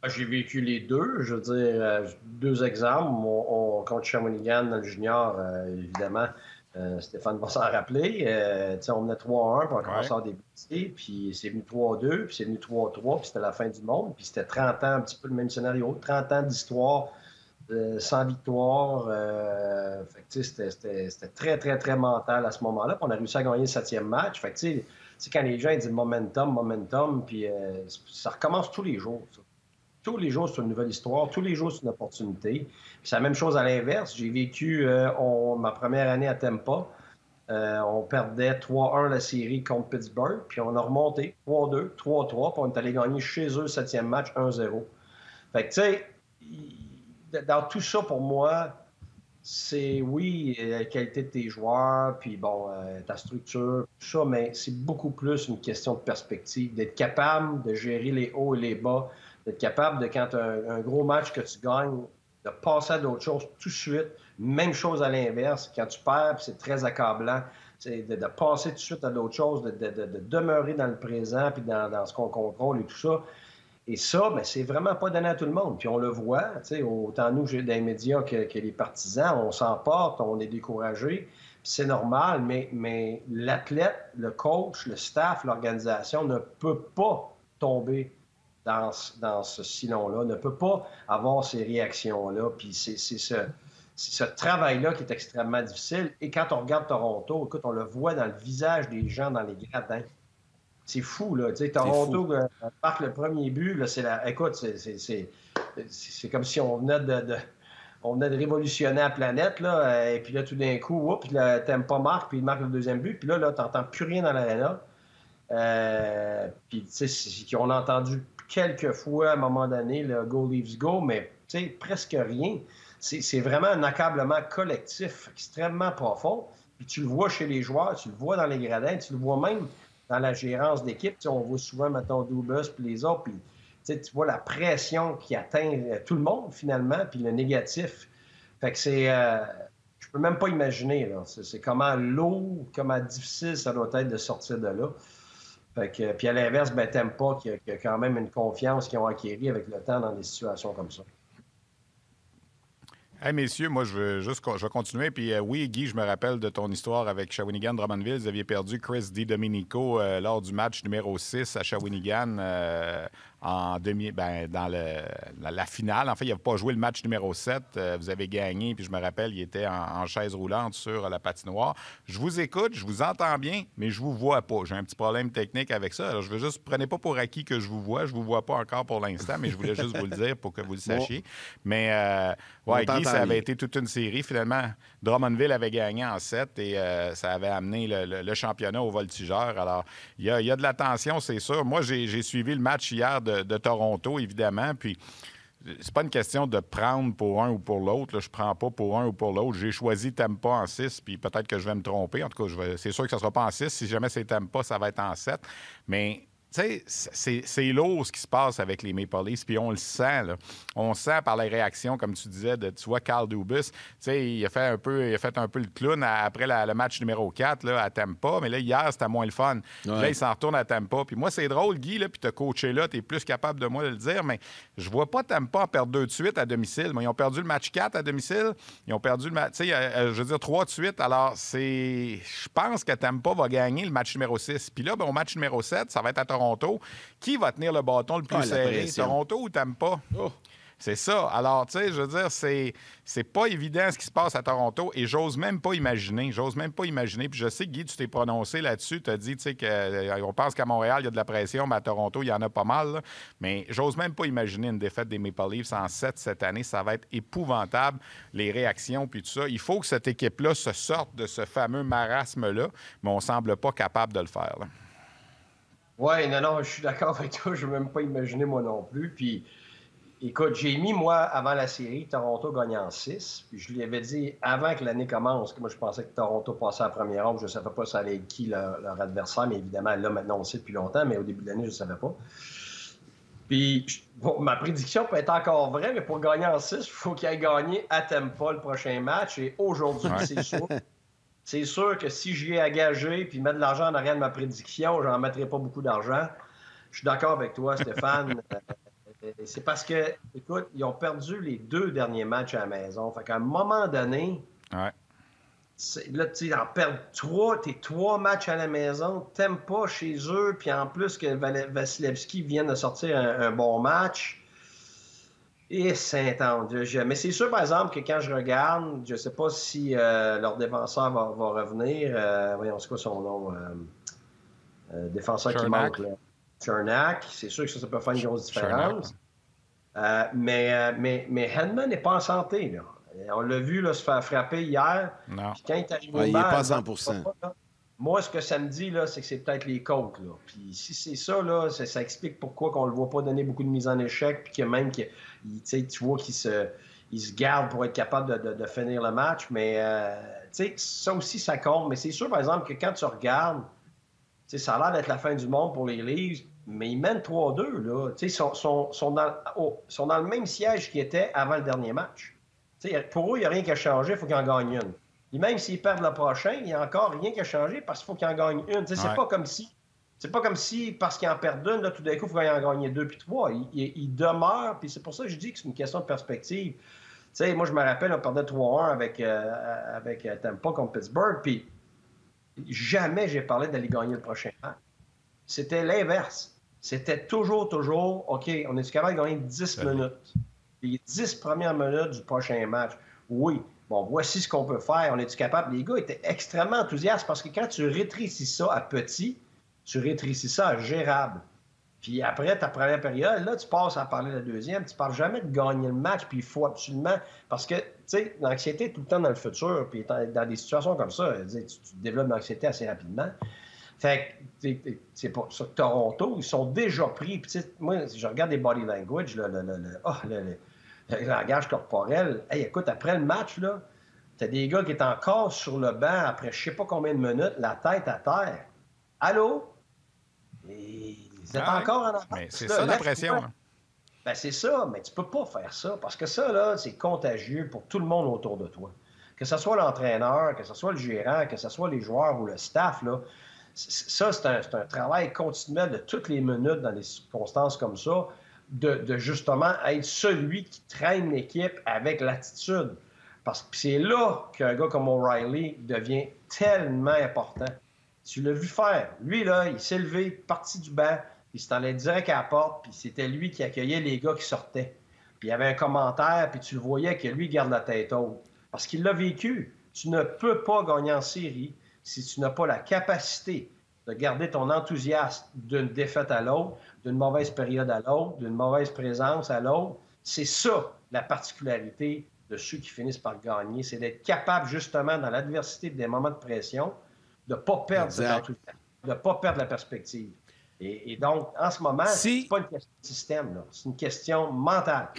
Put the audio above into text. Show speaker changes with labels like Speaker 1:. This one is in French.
Speaker 1: J'ai vécu les deux. Je veux dire, deux exemples. Contre Shawinigan dans le junior, évidemment, Stéphane va s'en rappeler. On menait 3-1, puis on
Speaker 2: Ouais.
Speaker 1: commençait à avoir des blessés, puis c'est venu 3-2, puis c'est venu 3-3, puis c'était la fin du monde. Puis c'était 30 ans, un petit peu le même scénario. 30 ans d'histoire, sans victoire. Fait que, c'était très, très, très mental à ce moment-là. Puis on a réussi à gagner le 7e match. Fait que, tu sais, quand les gens ils disent momentum, momentum, puis ça recommence tous les jours, ça. Tous les jours, c'est une nouvelle histoire. Tous les jours, c'est une opportunité. Puis c'est la même chose à l'inverse. J'ai vécu ma première année à Tampa. On perdait 3-1 la série contre Pittsburgh. Puis on a remonté 3-2, 3-3. Puis on est allé gagner chez eux le 7e match 1-0. Fait que, tu sais, dans tout ça, pour moi, c'est, oui, la qualité de tes joueurs, puis bon, ta structure, tout ça, mais c'est beaucoup plus une question de perspective, d'être capable de gérer les hauts et les bas, d'être capable de, quand tu as un gros match que tu gagnes, de passer à d'autres choses tout de suite. Même chose à l'inverse, quand tu perds, puis c'est très accablant, de passer tout de suite à d'autres choses, de demeurer dans le présent, puis dans ce qu'on contrôle et tout ça. Et ça, ben, c'est vraiment pas donné à tout le monde. Puis on le voit, autant nous, j'ai des médias que les partisans, on s'emporte, on est découragé. C'est normal, mais l'athlète, le coach, le staff, l'organisation ne peut pas tomber dans ce sillon-là, ne peut pas avoir ces réactions-là. Puis c'est ce travail-là qui est extrêmement difficile. Et quand on regarde Toronto, écoute, on le voit dans le visage des gens dans les gradins. C'est fou, là. Tu sais,
Speaker 2: C'est fou.
Speaker 1: Toronto marque le premier but, là, Écoute, c'est comme si on venait de révolutionner la planète, là, et puis là, tout d'un coup, puis là, Tampa marque, puis il marque le deuxième but, puis là, t'entends plus rien dans l'aréna. Puis, tu sais, on a entendu quelques fois, à un moment donné, le Go Leafs Go, mais, tu sais, presque rien. C'est vraiment un accablement collectif extrêmement profond. Puis tu le vois chez les joueurs, tu le vois dans les gradins, tu le vois même dans la gérance d'équipe. On voit souvent, mettons, Dubas puis les autres, puis tu vois la pression qui atteint tout le monde, finalement, puis le négatif. Fait que je peux même pas imaginer, là. C'est comment lourd, comment difficile ça doit être de sortir de là. Fait que, puis à l'inverse, ben, t'aimes pas qu'il y a quand même une confiance qu'ils ont acquérie avec le temps dans des situations comme ça.
Speaker 2: Hey, messieurs, moi, je vais continuer. Puis oui, Guy, je me rappelle de ton histoire avec Shawinigan-Drummondville. Vous aviez perdu Chris DiDomenico lors du match numéro 6 à Shawinigan dans la finale. En fait, il n'avait pas joué le match numéro 7. Vous avez gagné, puis je me rappelle, il était en chaise roulante sur la patinoire. Je vous écoute, je vous entends bien, mais je vous vois pas. J'ai un petit problème technique avec ça. Alors, je veux juste, prenez pas pour acquis que je vous vois. Je vous vois pas encore pour l'instant, mais je voulais juste vous le dire pour que vous le
Speaker 3: Bon,
Speaker 2: sachiez. Mais
Speaker 3: on
Speaker 2: ouais, Guy, ça
Speaker 3: t'entend
Speaker 2: avait
Speaker 3: bien.
Speaker 2: été toute une série. Finalement, Drummondville avait gagné en 7 et ça avait amené le championnat au voltigeur. Alors, il y a de la tension, c'est sûr. Moi, j'ai suivi le match hier de Toronto, évidemment. Puis, c'est pas une question de prendre pour un ou pour l'autre. Là. Je prends pas pour un ou pour l'autre. J'ai choisi Tampa en 6, puis peut-être que je vais me tromper. En tout cas, c'est sûr que ça ne sera pas en 6. Si jamais c'est Tampa, ça va être en 7. Mais tu sais, c'est lourd ce qui se passe avec les Maple Leafs, puis on le sent. Là. On sent par les réactions, comme tu disais, tu vois, Carl Dubas, tu sais, il a fait un peu le clown après le match numéro 4 là, à Tampa, mais là, hier, c'était moins le fun. Puis là,
Speaker 3: Ouais.
Speaker 2: il s'en retourne à Tampa. Puis moi, c'est drôle, Guy, là, puis t'as coaché là, t'es plus capable de moi de le dire, mais je vois pas Tampa en perdre 2 de suite à domicile. Moi, ils ont perdu le match 4 à domicile, ils ont perdu le match, tu sais, je veux dire, 3 de suite. Alors, je pense que Tampa va gagner le match numéro 6. Puis là, ben, au match numéro 7, ça va être à Toronto. Qui va tenir le bâton le plus
Speaker 3: Ah, la
Speaker 2: serré,
Speaker 3: pression.
Speaker 2: Toronto ou Tampa?
Speaker 3: Oh.
Speaker 2: C'est ça. Alors, tu sais, je veux dire, c'est pas évident ce qui se passe à Toronto et j'ose même pas imaginer. J'ose même pas imaginer. Puis je sais que Guy, tu t'es prononcé là-dessus. Tu as dit, tu sais, qu'on pense qu'à Montréal, il y a de la pression, mais à Toronto, il y en a pas mal. Là. Mais j'ose même pas imaginer une défaite des Maple Leafs en 7 cette année. Ça va être épouvantable, les réactions puis tout ça. Il faut que cette équipe-là se sorte de ce fameux marasme-là, mais on semble pas capable de le faire. Là.
Speaker 1: Oui, non, je suis d'accord avec toi. Je ne veux même pas imaginer moi non plus. Puis, écoute, j'ai mis, moi, avant la série, Toronto gagnait en 6. Puis je lui avais dit, avant que l'année commence, que moi, je pensais que Toronto passait à la première ronde. Je ne savais pas ça allait être qui leur adversaire. Mais évidemment, là, maintenant, on le sait depuis longtemps. Mais au début de l'année, je ne savais pas. Puis, bon, ma prédiction peut être encore vraie, mais pour gagner en 6, il faut qu'il aille gagner à Tampa le prochain match. Et aujourd'hui,
Speaker 2: Ouais.
Speaker 1: c'est sûr. C'est sûr que si j'y ai engagé puis mettre de l'argent en arrière de ma prédiction, j'en mettrai pas beaucoup d'argent. Je suis d'accord avec toi, Stéphane. C'est parce que, écoute, ils ont perdu les 2 derniers matchs à la maison. Fait qu'à un moment donné,
Speaker 2: Ouais.
Speaker 1: là, tu sais, en perdre 3, tes 3 matchs à la maison, t'aimes pas chez eux, puis en plus que Vasilevski vienne de sortir un bon match. Et c'est intense. Mais c'est sûr, par exemple, que quand je regarde, je sais pas si leur défenseur va revenir. Voyons, c'est quoi son nom? Défenseur qui
Speaker 2: Chernak.
Speaker 1: manque, là. Chernak. C'est sûr que ça peut faire une grosse
Speaker 2: Chernak.
Speaker 1: différence. Mais Hedman n'est pas en santé, là. On l'a vu là, se faire frapper hier.
Speaker 2: Non.
Speaker 1: Puis quand il est arrivé au
Speaker 3: Ouais, il n'est
Speaker 1: banc,
Speaker 3: pas à
Speaker 1: Hedman,
Speaker 3: 100%.
Speaker 1: moi, ce que ça me dit, là, c'est que c'est peut-être les côtes, là. Puis si c'est ça, là, ça explique pourquoi qu'on le voit pas donner beaucoup de mise en échec, puis que même tu vois qu'il se garde pour être capable de finir le match. Mais ça aussi, ça compte. Mais c'est sûr, par exemple, que quand tu regardes, ça a l'air d'être la fin du monde pour les Leafs, mais ils mènent 3-2, là. Ils sont dans le même siège qu'ils étaient avant le dernier match. Pour eux, il n'y a rien qui a changé, il faut qu'ils en gagnent une. Et même s'ils perdent le prochain, il n'y a encore rien qui a changé parce qu'il faut qu'ils en gagnent une. C'est pas comme si, parce qu'ils en perdent une, là, tout d'un coup, il faut qu'ils en gagnent 2 puis 3. Ils demeurent, puis c'est pour ça que je dis que c'est une question de perspective. Moi, je me rappelle, on perdait 3-1 avec Tampa contre Pittsburgh, puis jamais j'ai parlé d'aller gagner le prochain match. C'était l'inverse. C'était toujours, OK, on est capable de gagner 10 minutes. Les 10 premières minutes du prochain match. Oui, bon, voici ce qu'on peut faire. On est-tu capable? Les gars étaient extrêmement enthousiastes parce que quand tu rétrécis ça à petit, tu rétrécis ça à gérable. Puis après ta première période, là, tu passes à parler de la deuxième. Tu ne parles jamais de gagner le match, puis il faut absolument... Parce que, tu sais, l'anxiété est tout le temps dans le futur, puis dans des situations comme ça, tu développes l'anxiété assez rapidement. Fait que, c'est pas sur Toronto, ils sont déjà pris. Puis, moi, je regarde les body language, le langage corporel. Hey, écoute, après le match, là, t'as des gars qui étaient encore sur le banc après je sais pas combien de minutes, la tête à terre. Allô? Ils étaient encore en avance.
Speaker 2: Mais c'est ça la pression. Hein?
Speaker 1: Ben, c'est ça, mais tu peux pas faire ça parce que ça, là, c'est contagieux pour tout le monde autour de toi. Que ce soit l'entraîneur, que ce soit le gérant, que ce soit les joueurs ou le staff, là, ça, c'est un travail continuel de toutes les minutes dans des circonstances comme ça, de justement être celui qui traîne l'équipe avec l'attitude. Parce que c'est là qu'un gars comme O'Reilly devient tellement important. Tu l'as vu faire. Lui, là, il s'est levé, parti du banc, il s'est allé direct à la porte, puis c'était lui qui accueillait les gars qui sortaient. Puis il y avait un commentaire, puis tu le voyais que lui garde la tête haute. Parce qu'il l'a vécu. Tu ne peux pas gagner en série si tu n'as pas la capacité de garder ton enthousiasme d'une défaite à l'autre, d'une mauvaise période à l'autre, d'une mauvaise présence à l'autre. C'est ça, la particularité de ceux qui finissent par gagner. C'est d'être capable, justement, dans l'adversité des moments de pression, de ne pas perdre cet enthousiasme, de ne pas perdre la perspective. Et donc, en ce moment, c'est pas une question de système, là. C'est une question mentale.